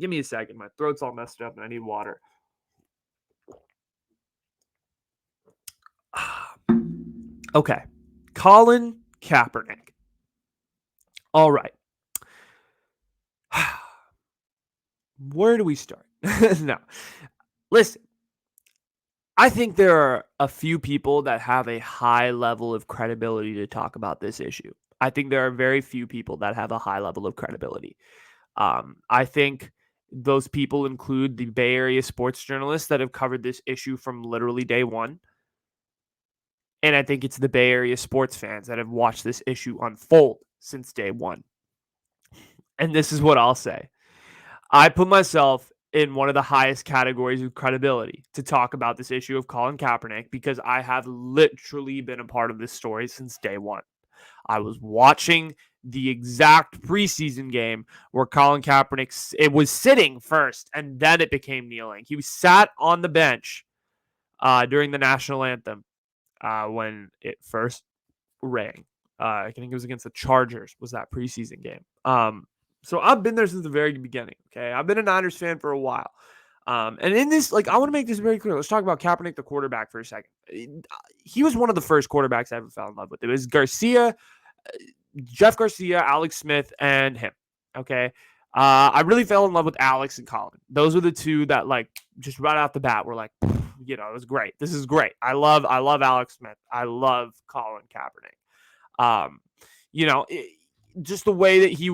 Give me a second. My throat's all messed up and I need water. Okay. Colin Kaepernick. All right. Where do we start? No. Listen, I think there are a few people that have a high level of credibility to talk about this issue. I think there are very few people that have a high level of credibility. I think those people include the Bay Area sports journalists that have covered this issue from literally day one. And I think it's the Bay Area sports fans that have watched this issue unfold since day one. And this is what I'll say. I put myself in one of the highest categories of credibility to talk about this issue of Colin Kaepernick because I have literally been a part of this story since day one. I was watching the exact preseason game where Colin Kaepernick, it was sitting first and then it became kneeling. He was sat on the bench during the national anthem when it first rang. I think it was against the Chargers was that preseason game. So I've been there since the very beginning. Okay. I've been a Niners fan for a while. And in this, I want to make this very clear. Let's talk about Kaepernick, the quarterback, for a second. He was one of the first quarterbacks I ever fell in love with. It was Jeff Garcia, Alex Smith, and him. Okay. I really fell in love with Alex and Colin. Those were the two that just right off the bat were it was great. This is great. I love Alex Smith. I love Colin Kaepernick. Just the way that he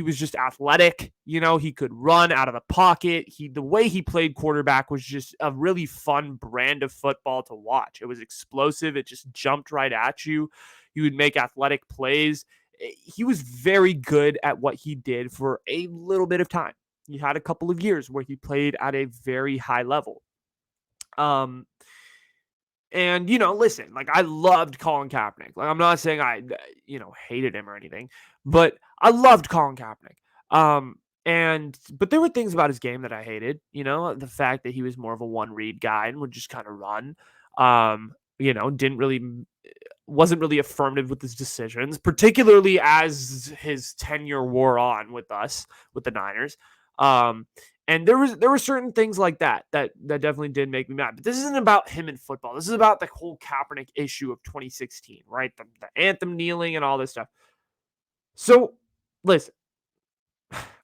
was just athletic, he could run out of the pocket. The way he played quarterback was just a really fun brand of football to watch. It was explosive. It just jumped right at you. He would make athletic plays. He was very good at what he did for a little bit of time. He had a couple of years where he played at a very high level. And, listen, I loved Colin Kaepernick. I'm not saying I, hated him or anything, but I loved Colin Kaepernick. But there were things about his game that I hated, the fact that he was more of a one read guy and would just kind of run, wasn't really affirmative with his decisions, particularly as his tenure wore on with the Niners. And there were certain things like that definitely did make me mad. But this isn't about him in football. This is about the whole Kaepernick issue of 2016, right? The anthem kneeling and all this stuff. So, listen,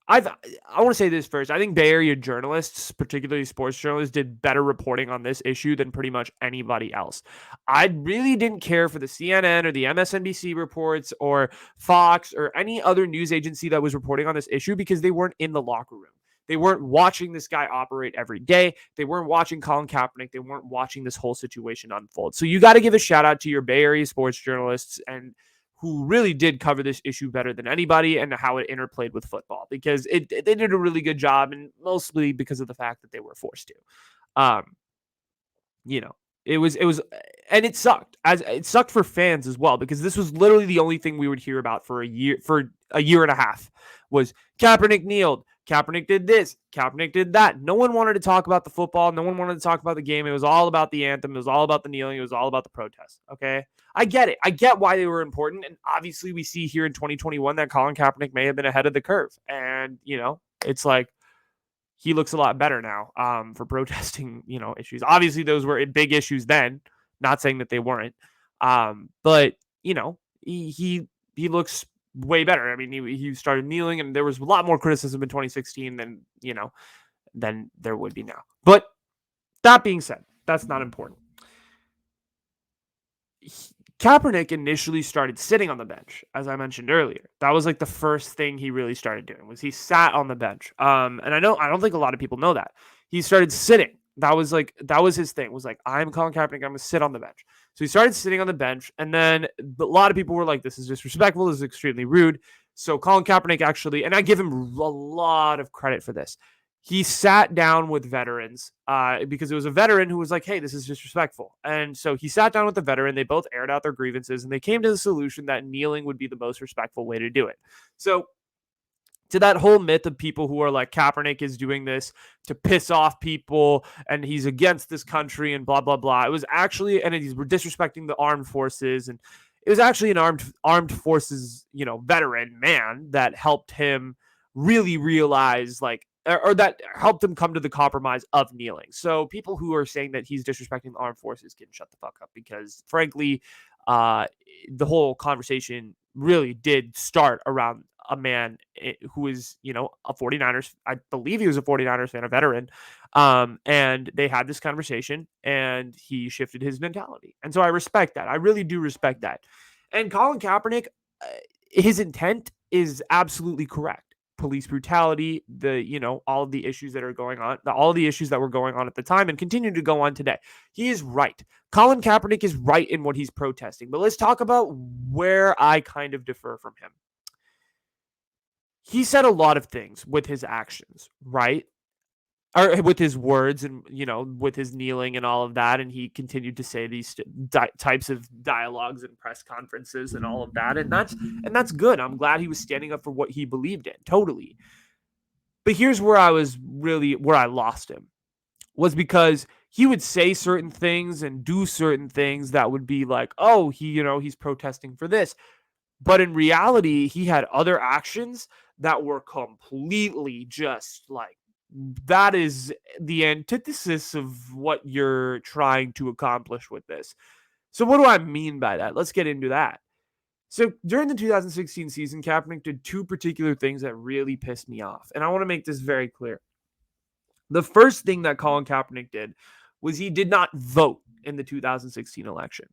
I want to say this first. I think Bay Area journalists, particularly sports journalists, did better reporting on this issue than pretty much anybody else. I really didn't care for the CNN or the MSNBC reports or Fox or any other news agency that was reporting on this issue because they weren't in the locker room. They weren't watching this guy operate every day. They weren't watching Colin Kaepernick. They weren't watching this whole situation unfold. So you got to give a shout out to your Bay Area sports journalists and who really did cover this issue better than anybody and how it interplayed with football because they did a really good job, and mostly because of the fact that they were forced to. It was, and it sucked. As it sucked for fans as well because this was literally the only thing we would hear about for a year and a half was Kaepernick kneeled. Kaepernick did this. Kaepernick did that. No one wanted to talk about the football. No one wanted to talk about the game. It was all about the anthem. It was all about the kneeling. It was all about the protest. Okay. I get it. I get why they were important. And obviously we see here in 2021 that Colin Kaepernick may have been ahead of the curve. And, it's he looks a lot better now for protesting, issues. Obviously those were big issues then, not saying that they weren't. But, he looks way better. I mean, he started kneeling and there was a lot more criticism in 2016 than there would be now. But that being said, that's not important. Kaepernick initially started sitting on the bench, as I mentioned earlier. That was the first thing he really started doing was he sat on the bench. And I don't think a lot of people know that. He started sitting. That was his thing. Was I'm Colin Kaepernick. I'm going to sit on the bench. So he started sitting on the bench, and then a lot of people were like, "This is disrespectful. This is extremely rude." So Colin Kaepernick actually, and I give him a lot of credit for this. He sat down with veterans because it was a veteran who was like, "Hey, this is disrespectful." And so he sat down with the veteran. They both aired out their grievances, and they came to the solution that kneeling would be the most respectful way to do it. So to that whole myth of people who are like Kaepernick is doing this to piss off people and he's against this country and blah, blah, blah. It was actually, and he's disrespecting the armed forces. And it was actually an armed forces, veteran man that helped him really realize or that helped him come to the compromise of kneeling. So people who are saying that he's disrespecting the armed forces can shut the fuck up, because frankly, uh, the whole conversation really did start around a man who is, a 49ers. I believe he was a 49ers fan, a veteran. And they had this conversation and he shifted his mentality. And so I respect that. I really do respect that. And Colin Kaepernick, uh, his intent is absolutely correct. Police brutality, all of the issues that are going on, all of the issues that were going on at the time and continue to go on today. He is right. Colin Kaepernick is right in what he's protesting. But let's talk about where I kind of differ from him. He said a lot of things with his actions, right? Or with his words and, with his kneeling and all of that. And he continued to say these types of dialogues and press conferences and all of that. And that's good. I'm glad he was standing up for what he believed in. Totally. But here's where I lost him, was because he would say certain things and do certain things that would be like, oh, he's protesting for this. But in reality, he had other actions that were completely just like, that is the antithesis of what you're trying to accomplish with this. So what do I mean by that? Let's get into that. So during the 2016 season, Kaepernick did two particular things that really pissed me off. And I want to make this very clear. The first thing that Colin Kaepernick did was he did not vote in the 2016 election.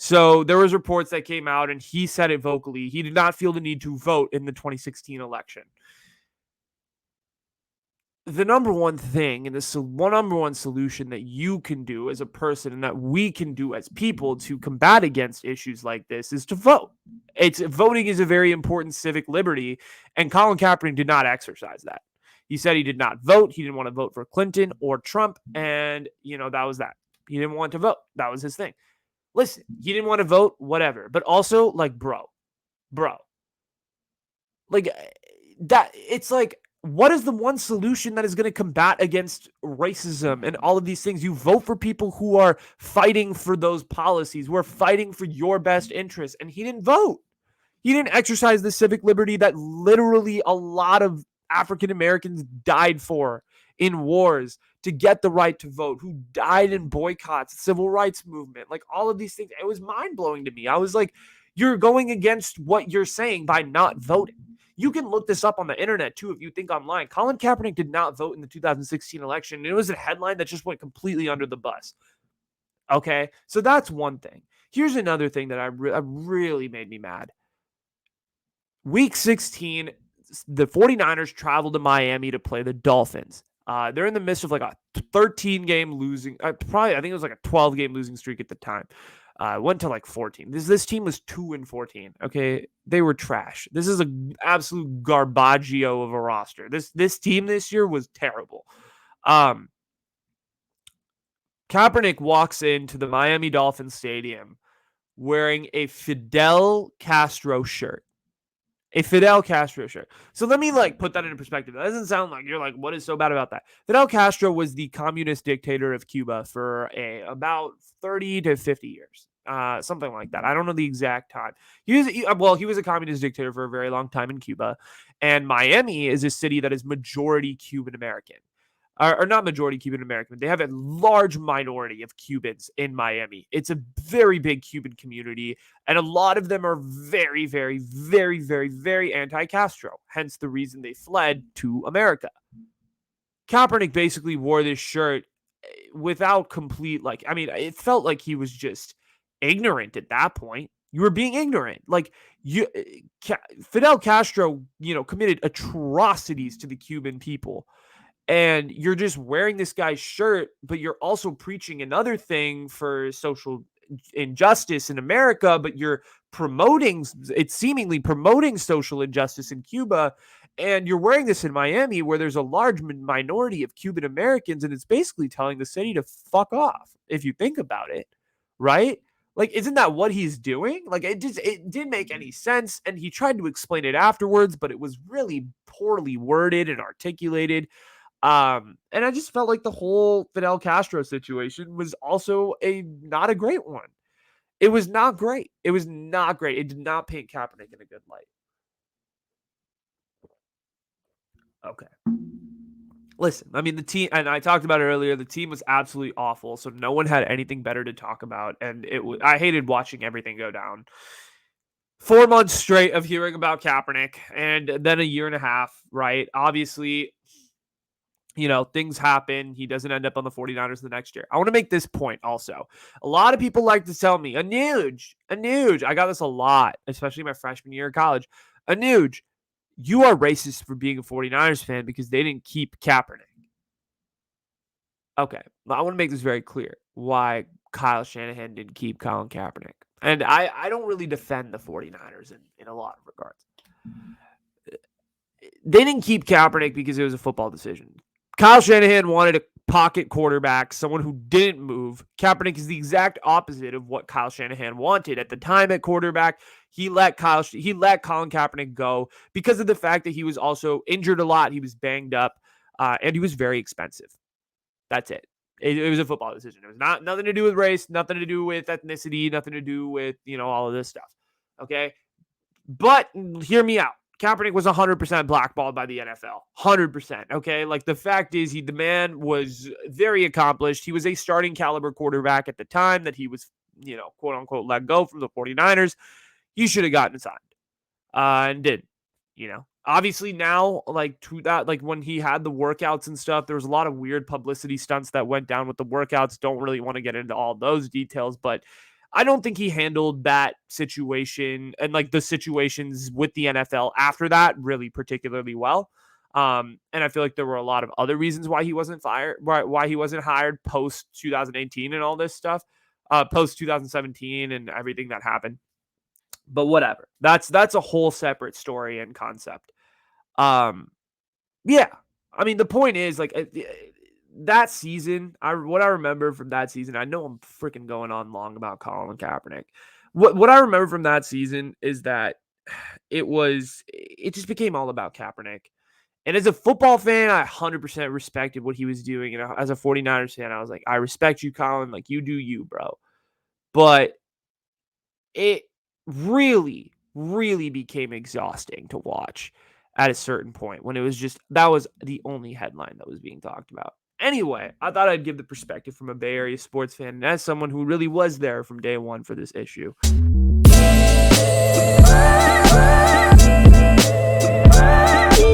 So there was reports that came out and he said it vocally. He did not feel the need to vote in the 2016 election. The number one thing and the number one solution that you can do as a person and that we can do as people to combat against issues like this is to vote. Voting is a very important civic liberty, and Colin Kaepernick did not exercise that. He said he did not vote. He didn't want to vote for Clinton or Trump, and that was that. He didn't want to vote. That was his thing. Listen, he didn't want to vote, whatever. But also, like, bro, like that. It's like, what is the one solution that is going to combat against racism and all of these things? You vote for people who are fighting for those policies, who are fighting for your best interests. And he didn't vote. He didn't exercise the civic liberty that literally a lot of African Americans died for in wars to get the right to vote, who died in boycotts, civil rights movement, like all of these things. It was mind blowing to me. I was like, you're going against what you're saying by not voting. You can look this up on the internet too if you think I'm lying. Colin Kaepernick did not vote in the 2016 election. It was a headline that just went completely under the bus. Okay, so that's one thing. Here's another thing that really made me mad. Week 16, the 49ers traveled to Miami to play the Dolphins. They're in the midst of like a 13-game losing, I think it was like a 12-game losing streak at the time. Went to like 14. This team was 2-14. Okay, they were trash. This is an absolute garbaggio of a roster. This team this year was terrible. Kaepernick walks into the Miami Dolphins stadium wearing a Fidel Castro shirt. A Fidel Castro shirt. So let me put that into perspective. That doesn't sound like you're like, what is so bad about that? Fidel Castro was the communist dictator of Cuba for about 30 to 50 years. Something like that. I don't know the exact time. He was a communist dictator for a very long time in Cuba. And Miami is a city that is majority Cuban American. Or not majority Cuban American. They have a large minority of Cubans in Miami. It's a very big Cuban community, and a lot of them are very, very, very, very, very anti-Castro. Hence the reason they fled to America. Kaepernick basically wore this shirt without complete, it felt like he was just ignorant at that point. You were being ignorant. Fidel Castro, committed atrocities to the Cuban people. And you're just wearing this guy's shirt, but you're also preaching another thing for social injustice in America, but you're seemingly promoting social injustice in Cuba. And you're wearing this in Miami where there's a large minority of Cuban Americans. And it's basically telling the city to fuck off, if you think about it, right? Like, isn't that what he's doing? Like, it didn't make any sense. And he tried to explain it afterwards, but it was really poorly worded and articulated. And I just felt like the whole Fidel Castro situation was also not a great one. It was not great. It was not great. It did not paint Kaepernick in a good light. Okay. Listen, I mean, the team, and I talked about it earlier, the team was absolutely awful, so no one had anything better to talk about, and I hated watching everything go down. 4 months straight of hearing about Kaepernick, and then a year and a half, right? Obviously, things happen. He doesn't end up on the 49ers the next year. I want to make this point also. A lot of people like to tell me, Anuj. I got this a lot, especially my freshman year of college. Anuj, you are racist for being a 49ers fan because they didn't keep Kaepernick. Okay, I want to make this very clear why Kyle Shanahan didn't keep Colin Kaepernick. And I don't really defend the 49ers in a lot of regards. They didn't keep Kaepernick because it was a football decision. Kyle Shanahan wanted a pocket quarterback, someone who didn't move. Kaepernick is the exact opposite of what Kyle Shanahan wanted. At the time at quarterback, he let Colin Kaepernick go because of the fact that he was also injured a lot. He was banged up, and he was very expensive. That's it. It was a football decision. It was nothing to do with race, nothing to do with ethnicity, nothing to do with, all of this stuff. Okay? But hear me out. Kaepernick was 100% blackballed by the NFL. 100%. Okay? Like, the fact is, the man was very accomplished. He was a starting caliber quarterback at the time that he was, quote unquote, let go from the 49ers. He should have gotten signed and did. Obviously now, when he had the workouts and stuff, there was a lot of weird publicity stunts that went down with the workouts. Don't really want to get into all those details, but I don't think he handled that situation and the situations with the NFL after that really particularly well. And I feel like there were a lot of other reasons why he wasn't fired, why he wasn't hired post 2018 and all this stuff, post 2017 and everything that happened. But whatever. That's a whole separate story and concept. Yeah. I mean, the point is, that season, what I remember from that season, I know I'm freaking going on long about Colin Kaepernick. What I remember from that season is that it just became all about Kaepernick. And as a football fan, I 100% respected what he was doing. And as a 49ers fan, I was like, I respect you, Colin. Like, you do you, bro. But it really, really became exhausting to watch at a certain point when it was just, that was the only headline that was being talked about. Anyway, I thought I'd give the perspective from a Bay Area sports fan and as someone who really was there from day one for this issue.